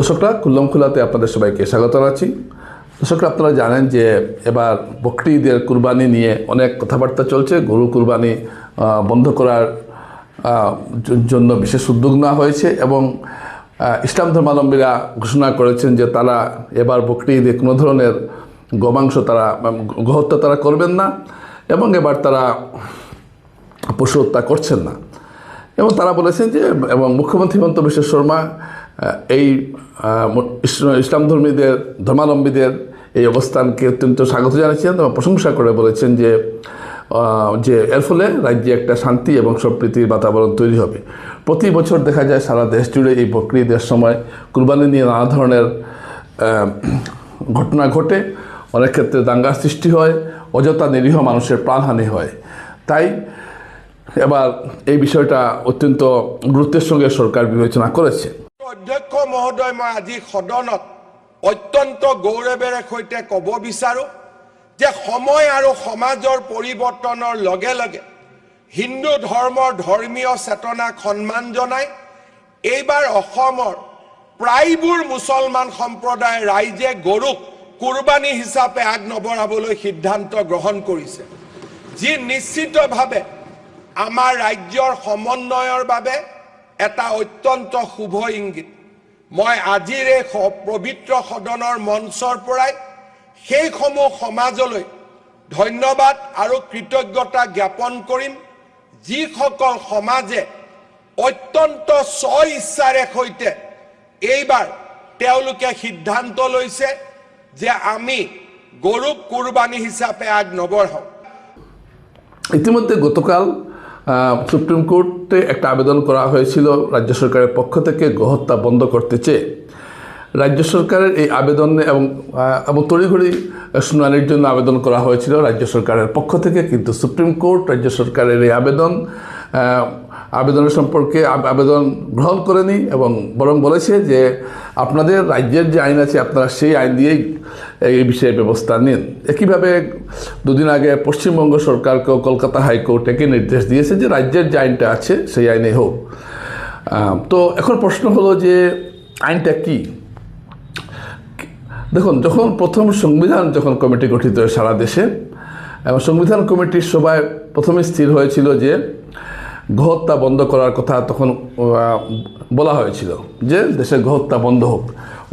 দর্শকরা কুল্লম খোলাতে আপনাদের সবাইকে স্বাগত জানাচ্ছি। দর্শকরা, আপনারা জানেন যে এবার বকরি ঈদের কুরবানি নিয়ে অনেক কথাবার্তা চলছে। গরু কুরবানি বন্ধ করার জন্য বিশেষ উদ্যোগ নেওয়া হয়েছে এবং ইসলাম ধর্মাবলম্বীরা ঘোষণা করেছেন যে তারা এবার বকরি ঈদে কোনো ধরনের গোহত্যা তারা করবেন না এবং এবার তারা পশু হত্যা করছেন না। এবং তারা বলেছেন যে, এবং মুখ্যমন্ত্রী হিমন্ত বিশ্ব শর্মা এই ইসলাম ধর্মাবলম্বীদের এই অবস্থানকে অত্যন্ত স্বাগত জানিয়েছেন এবং প্রশংসা করে বলেছেন যে এর ফলে রাজ্যে একটা শান্তি এবং সম্প্রীতির বাতাবরণ তৈরি হবে। প্রতি বছর দেখা যায় সারা দেশ জুড়ে এই বকরি ঈদের সময় কুরবানি নিয়ে নানা ধরনের ঘটনা ঘটে। অনেক ক্ষেত্রে দাঙ্গার সৃষ্টি হয়, অযথা নিরীহ মানুষের প্রাণহানি হয়। তাই এবার এই বিষয়টা অত্যন্ত গুরুত্বের সঙ্গে সরকার বিবেচনা করেছে। অধ্যক্ষ মহোদয়, মই আজি সদনত অত্যন্ত গৌৰৱেৰে সৈতে ক'ব বিচাৰোঁ যে সময় আৰু সমাজৰ পৰিৱৰ্তনৰ লগে লগে হিন্দু ধৰ্মৰ ধৰ্মীয় চেতনাক সন্মান জনাই এইবাৰ অসমৰ প্ৰায়বোৰ মুছলমান সম্প্ৰদায়ৰ ৰাইজে গৰুক কুৰবানী হিচাপে আগ নবঢ়াবলৈ সিদ্ধান্ত গ্ৰহণ কৰিছে, যি নিশ্চিতভাৱে আমাৰ ৰাজ্যৰ সমন্বয়ৰ বাবে এটা অত্যন্ত শুভ ইংগিত। মই আজিৰ এই পবিত্ৰ সদনৰ মঞ্চৰ পৰাই সেইসমূহ সমাজলৈ ধন্যবাদ আৰু কৃতজ্ঞতা জ্ঞাপন কৰিম, যিসকল সমাজে অত্যন্ত স্ব ইচ্ছাৰে সৈতে এইবাৰ তেওঁলোকে সিদ্ধান্ত লৈছে যে আমি গৰুক কুৰবানী হিচাপে আগ নবঢ়াওঁ। ইতিমধ্যে গতকাল সুপ্রিম কোর্টে একটা আবেদন করা হয়েছিল রাজ্য সরকারের পক্ষ থেকে গোহত্যা বন্ধ করতে চেয়ে। রাজ্য সরকারের এই আবেদনে এবং তড়িঘড়ি শুনানির জন্য আবেদন করা হয়েছিল রাজ্য সরকারের পক্ষ থেকে, কিন্তু সুপ্রিম কোর্ট রাজ্য সরকারের এই আবেদনের সম্পর্কে আবেদন গ্রহণ করেনি এবং বরং বলেছে যে আপনাদের রাজ্যের যে আইন আছে আপনারা সেই আইন দিয়েই এই বিষয়ে ব্যবস্থা নিন। একইভাবে দুদিন আগে পশ্চিমবঙ্গ সরকারকেও কলকাতা হাইকোর্ট একই নির্দেশ দিয়েছে যে রাজ্যের যে আইনটা আছে সেই আইনে হোক। তো এখন প্রশ্ন হলো যে আইনটা কি? দেখুন, যখন প্রথম সংবিধান কমিটি গঠিত হয় সারা দেশে, এবং সংবিধান কমিটির সভায় প্রথমে স্থির হয়েছিল যে গোহত্যা বন্ধ করার কথা তখন বলা হয়েছিল যে দেশে গোহত্যা বন্ধ হোক।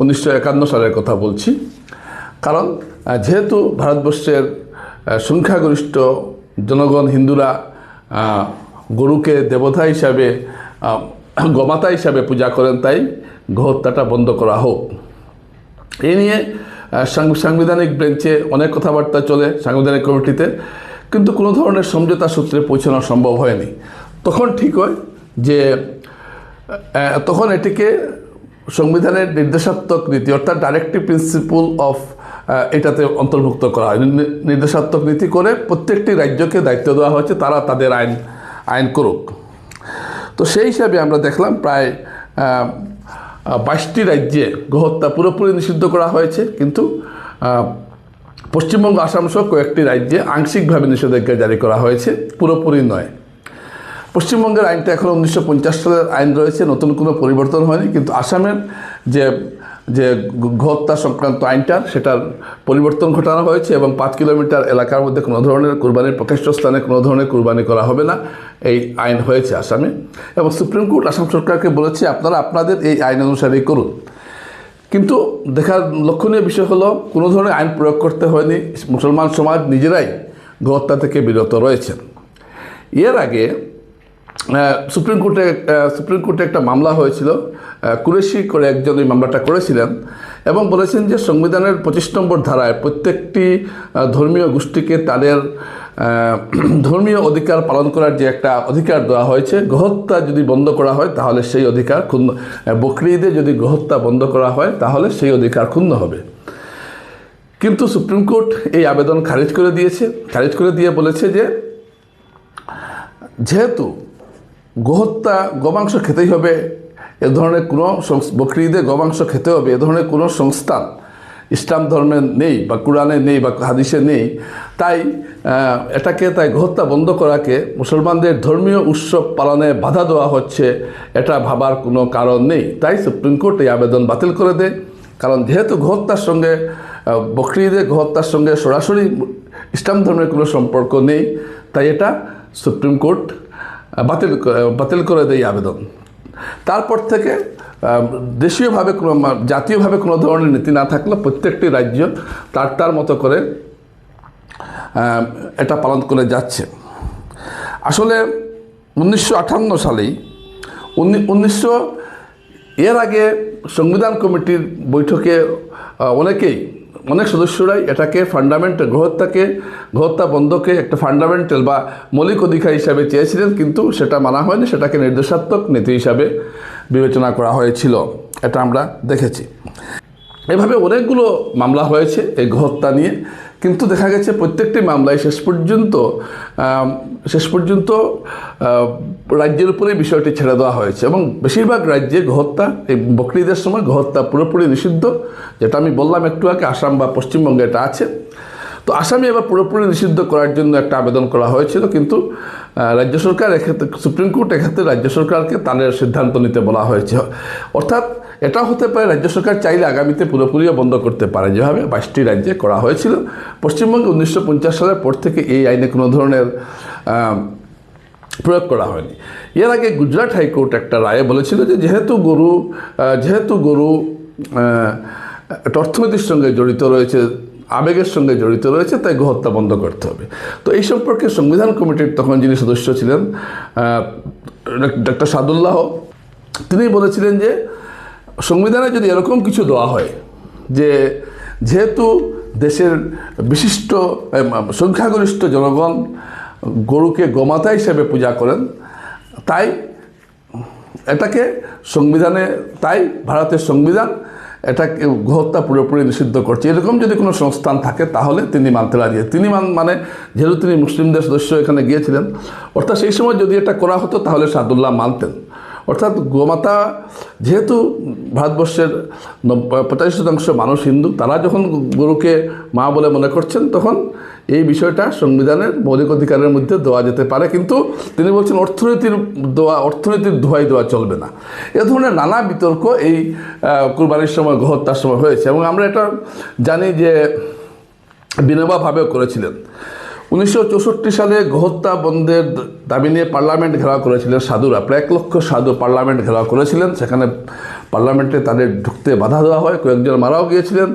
1951 সালের কথা বলছি। কারণ যেহেতু ভারতবর্ষের সংখ্যাগরিষ্ঠ জনগণ হিন্দুরা গরুকে দেবতা হিসাবে, গোমাতা হিসাবে পূজা করেন, তাই গোহত্যাটা বন্ধ করা হোক। এই নিয়ে সাংবিধানিক বেঞ্চে অনেক কথাবার্তা চলে সাংবিধানিক কমিটিতে, কিন্তু কোনো ধরনের সমঝোতা সূত্রে পৌঁছানো সম্ভব হয়নি। তখন ঠিক হয় যে তখন এটিকে সংবিধানের নির্দেশাত্মক নীতি অর্থাৎ ডাইরেক্টিভ প্রিন্সিপল অফ এটাতে অন্তর্ভুক্ত করা হয়। নির্দেশাত্মক নীতি করে প্রত্যেকটি রাজ্যকে দায়িত্ব দেওয়া হয়েছে তারা তাদের আইন করুক। তো সেই হিসাবে আমরা দেখলাম প্রায় 22টি রাজ্যে গোহত্যা পুরোপুরি নিষিদ্ধ করা হয়েছে, কিন্তু পশ্চিমবঙ্গ, আসাম সহ কয়েকটি রাজ্যে আংশিকভাবে নিষেধাজ্ঞা জারি করা হয়েছে, পুরোপুরি নয়। পশ্চিমবঙ্গের আইনটা এখন 1950 সালের আইন রয়েছে, নতুন কোনো পরিবর্তন হয়নি, কিন্তু আসামের যে গোহত্যা সংক্রান্ত আইনটার সেটার পরিবর্তন ঘটানো হয়েছে এবং 5 কিলোমিটার এলাকার মধ্যে কোনো ধরনের কুরবানির প্রতিষ্ঠ স্থানে কোনো ধরনের কুরবানি করা হবে না, এই আইন হয়েছে আসামে। এবং সুপ্রিম কোর্ট আসাম সরকারকে বলেছে আপনারা আপনাদের এই আইন অনুসারেই করুন। কিন্তু দেখার লক্ষণীয় বিষয় হলো কোনো ধরনের আইন প্রয়োগ করতে হয়নি, মুসলমান সমাজ নিজেরাই গোহত্যা থেকে বিরত রয়েছেন। এর আগে সুপ্রিম কোর্টে একটা মামলা হয়েছিল, কুরেশি করে একজন এই মামলাটা করেছিলেন এবং বলেছেন যে সংবিধানের 25 নম্বর ধারায় প্রত্যেকটি ধর্মীয় গোষ্ঠীকে তাদের ধর্মীয় অধিকার পালন করার যে একটা অধিকার দেওয়া হয়েছে, গোহত্যা যদি বন্ধ করা হয় তাহলে সেই অধিকার ক্ষুণ্ণ, বকরি ঈদে যদি গোহত্যা বন্ধ করা হয় তাহলে সেই অধিকার ক্ষুণ্ণ হবে। কিন্তু সুপ্রিম কোর্ট এই আবেদন খারিজ করে দিয়ে বলেছে যে যেহেতু গোমাংস খেতেই হবে, এ ধরনের কোনো বকরি ঈদে গোমাংস খেতে হবে এ ধরনের কোনো সংস্থান ইসলাম ধর্মে নেই বা কোরআনে নেই বা হাদিসে নেই, তাই তাই গহত্যা বন্ধ করাকে মুসলমানদের ধর্মীয় উৎসব পালনে বাধা দেওয়া হচ্ছে, এটা ভাবার কোনো কারণ নেই। তাই সুপ্রিম কোর্ট এই আবেদন বাতিল করে দেয়। কারণ যেহেতু গহত্যার সঙ্গে বকরি ঈদের গহত্যার সঙ্গে সরাসরি ইসলাম ধর্মের কোনো সম্পর্ক নেই, তাই এটা সুপ্রিম কোর্ট বাতিল করে দেয় আবেদন। তারপর থেকে দেশীয়ভাবে কোনো জাতীয়ভাবে কোনো ধরনের নীতি না থাকলে প্রত্যেকটি রাজ্য তার মতো করে এটা পালন করে যাচ্ছে। আসলে 1958 সালেই এর আগে সংবিধান কমিটির বৈঠকে অনেক সদস্যরাই এটাকে গহত্যা বন্ধকে একটা ফান্ডামেন্টাল বা মৌলিক অধিকার হিসাবে চেয়েছিলেন, কিন্তু সেটা মানা হয়নি, সেটাকে নির্দেশাত্মক নীতি হিসাবে বিবেচনা করা হয়েছিল, এটা আমরা দেখেছি। এভাবে অনেকগুলো মামলা হয়েছে এই গহত্যা নিয়ে, কিন্তু দেখা গেছে প্রত্যেকটি মামলায় শেষ পর্যন্ত রাজ্যের উপরে বিষয়টি ছেড়ে দেওয়া হয়েছে এবং বেশিরভাগ রাজ্যে এই বকরি ঈদের সময় গহত্যা পুরোপুরি নিষিদ্ধ। যেটা আমি বললাম একটু আগে, আসাম বা পশ্চিমবঙ্গে এটা আছে। তো আসামে এবার পুরোপুরি নিষিদ্ধ করার জন্য একটা আবেদন করা হয়েছিল, কিন্তু রাজ্য সরকার এক্ষেত্রে সুপ্রিম কোর্ট এক্ষেত্রে রাজ্য সরকারকে তাদের সিদ্ধান্ত নিতে বলা হয়েছে। অর্থাৎ এটা হতে পারে রাজ্য সরকার চাইলে আগামীতে পুরোপুরিও বন্ধ করতে পারে, যেভাবে 22টি রাজ্যে করা হয়েছিল। পশ্চিমবঙ্গে 1950 সালের পর থেকে এই আইনে কোনো ধরনের প্রয়োগ করা হয়নি। এর আগে গুজরাট হাইকোর্ট একটা রায়ে বলেছিল যে যেহেতু গরু একটা অর্থনীতির সঙ্গে জড়িত রয়েছে, আবেগের সঙ্গে জড়িত রয়েছে, তাই গহত্যা বন্ধ করতে হবে। তো এই সম্পর্কে সংবিধান কমিটির তখন যিনি সদস্য ছিলেন ডক্টর সাদুল্লাহ, তিনি বলেছিলেন যে সংবিধানে যদি এরকম কিছু দেওয়া হয় যে যেহেতু দেশের বিশিষ্ট সংখ্যাগরিষ্ঠ জনগণ গরুকে গোমাতা হিসেবে পূজা করেন, তাই ভারতের সংবিধান এটাকে গহত্যা পুরোপুরি নিষিদ্ধ করছে। এরকম যদি কোনো সংস্থান থাকে তাহলে তিনি মানতে রাজি। যেহেতু তিনি মুসলিমদের সদস্য এখানে গিয়েছিলেন, অর্থাৎ সেই সময় যদি এটা করা হতো তাহলে সাদুল্লাহ মানতেন। অর্থাৎ গোমাতা, যেহেতু ভারতবর্ষের 85% মানুষ হিন্দু, তারা যখন গরুকে মা বলে মনে করছেন, তখন এই বিষয়টা সংবিধানের মৌলিক অধিকারের মধ্যে দেওয়া যেতে পারে। কিন্তু তিনি বলছেন অর্থনীতির দোহাই দেওয়া চলবে না। এ ধরনের নানা বিতর্ক এই কুরবানির সময় গহত্যার সময় হয়েছে এবং আমরা এটা জানি যে বিনোবা ভাবেও করেছিলেন। 1964 সালে গহত্যা বন্ধের দাবি নিয়ে পার্লামেন্ট ঘেরাও করেছিলেন সাধুরা, প্রায় 1 লক্ষ সাধু পার্লামেন্ট ঘেরাও করেছিলেন। সেখানে পার্লামেন্টে তাদের ঢুকতে বাধা দেওয়া হয়, কয়েকজন মারাও গিয়েছিলেন।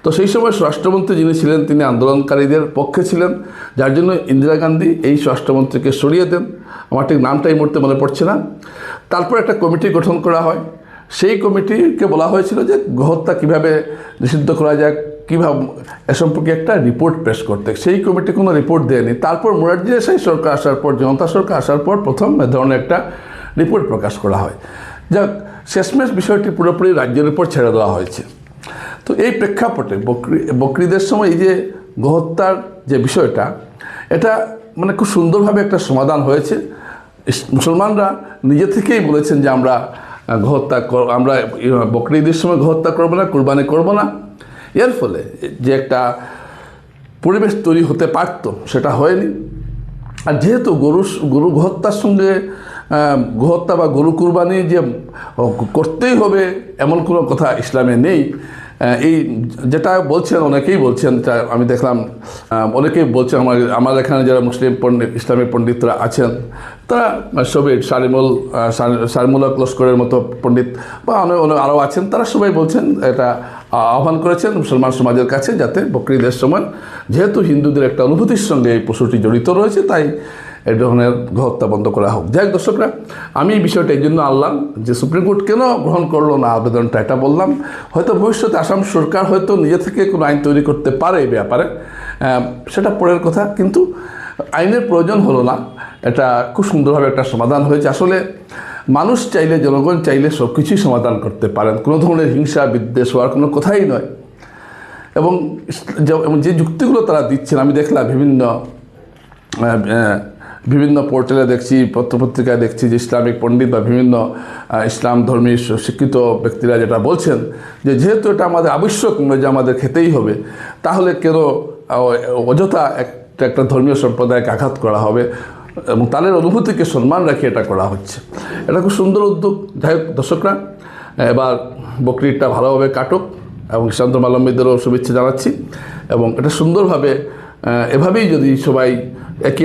তো সেই সময় স্বরাষ্ট্রমন্ত্রী যিনি ছিলেন তিনি আন্দোলনকারীদের পক্ষে ছিলেন, যার জন্য ইন্দিরা গান্ধী এই স্বরাষ্ট্রমন্ত্রীকে সরিয়ে দেন। আমার ঠিক নামটা এই মুহূর্তে মনে পড়ছে না। তারপর একটা কমিটি গঠন করা হয়। সেই কমিটিকে বলা হয়েছিল যে গহত্যা কীভাবে নিষিদ্ধ করা যায়, কীভাবে এ সম্পর্কে একটা রিপোর্ট পেশ করতে। সেই কমিটি কোনো রিপোর্ট দেয়নি। তারপর মোরারজি দেশাই সরকার আসার পর, জনতা সরকার আসার পর প্রথম এ ধরনের একটা রিপোর্ট প্রকাশ করা হয়। যাক, শেষমেশ বিষয়টি পুরোপুরি রাজ্যের উপর ছেড়ে দেওয়া হয়েছে। তো এই প্রেক্ষাপটে বকরিদের সময় এই যে গহত্যার যে বিষয়টা, এটা খুব সুন্দরভাবে একটা সমাধান হয়েছে। মুসলমানরা নিজে থেকেই বলেছেন যে আমরা বকরি ঈদের সময় গহত্যা করবো না, কুরবানি করবো না। এর ফলে যে একটা পরিবেশ তৈরি হতে পারত সেটা হয়নি। আর যেহেতু গরু গহত্যার সঙ্গে গহত্যা বা গরু কুরবানি যে করতেই হবে এমন কোনো কথা ইসলামে নেই। এই যেটা বলছেন অনেকেই বলছেন, আমি দেখলাম অনেকেই বলছেন, আমার এখানে যারা মুসলিম ইসলামী পণ্ডিতরা আছেন তারা সবাই শারমুল্লাহ লস্করের মতো পণ্ডিত বা আরও আছেন, তারা সবাই বলছেন, এটা আহ্বান করেছেন মুসলমান সমাজের কাছে, যাতে বকরি ঈদের সময় যেহেতু হিন্দুদের একটা অনুভূতির সঙ্গে এই পশুটি জড়িত রয়েছে, তাই এই ধরনের গহত্যা বন্ধ করা হোক। যাই হোক দর্শকরা, আমি এই বিষয়টা এই জন্য আনলাম যে সুপ্রিম কোর্ট কেন গ্রহণ করলো না আবেদনটা, এটা বললাম। হয়তো ভবিষ্যতে আসাম সরকার হয়তো নিজে থেকে কোনো আইন তৈরি করতে পারে এই ব্যাপারে, সেটা পরের কথা, কিন্তু আইনের প্রয়োজন হলো না। এটা খুব সুন্দরভাবে একটা সমাধান হয়েছে। আসলে মানুষ চাইলে, জনগণ চাইলে সব কিছুই সমাধান করতে পারেন, কোনো ধরনের হিংসা বিদ্বেষ হওয়ার কোনো কথাই নয়। এবং যে যুক্তিগুলো তারা দিচ্ছেন, আমি দেখলাম বিভিন্ন বিভিন্ন পোর্টালে দেখছি, পত্রপত্রিকায় দেখছি যে ইসলামিক পণ্ডিত বা বিভিন্ন ইসলাম ধর্মী শিক্ষিত ব্যক্তিরা যেটা বলছেন যে যেহেতু এটা আমাদের আবশ্যক নয় যে আমাদের খেতেই হবে, তাহলে কেন অযথা একটা ধর্মীয় সম্প্রদায়কে আঘাত করা হবে এবং তাদের অনুভূতিকে সম্মান রেখে এটা করা হচ্ছে। এটা খুব সুন্দর উদ্যোগ। যাই হোক দর্শকরা, এবার বকরিদটা ভালোভাবে কাটুক এবং ইসলাম ধর্মাবলম্বীদেরও শুভেচ্ছা জানাচ্ছি। এবং এটা সুন্দরভাবে এভাবেই যদি সবাই একে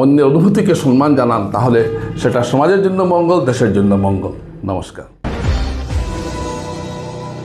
অন্যের অনুভূতিকে সম্মান জানান, তাহলে সেটা সমাজের জন্য মঙ্গল, দেশের জন্য মঙ্গল। নমস্কার।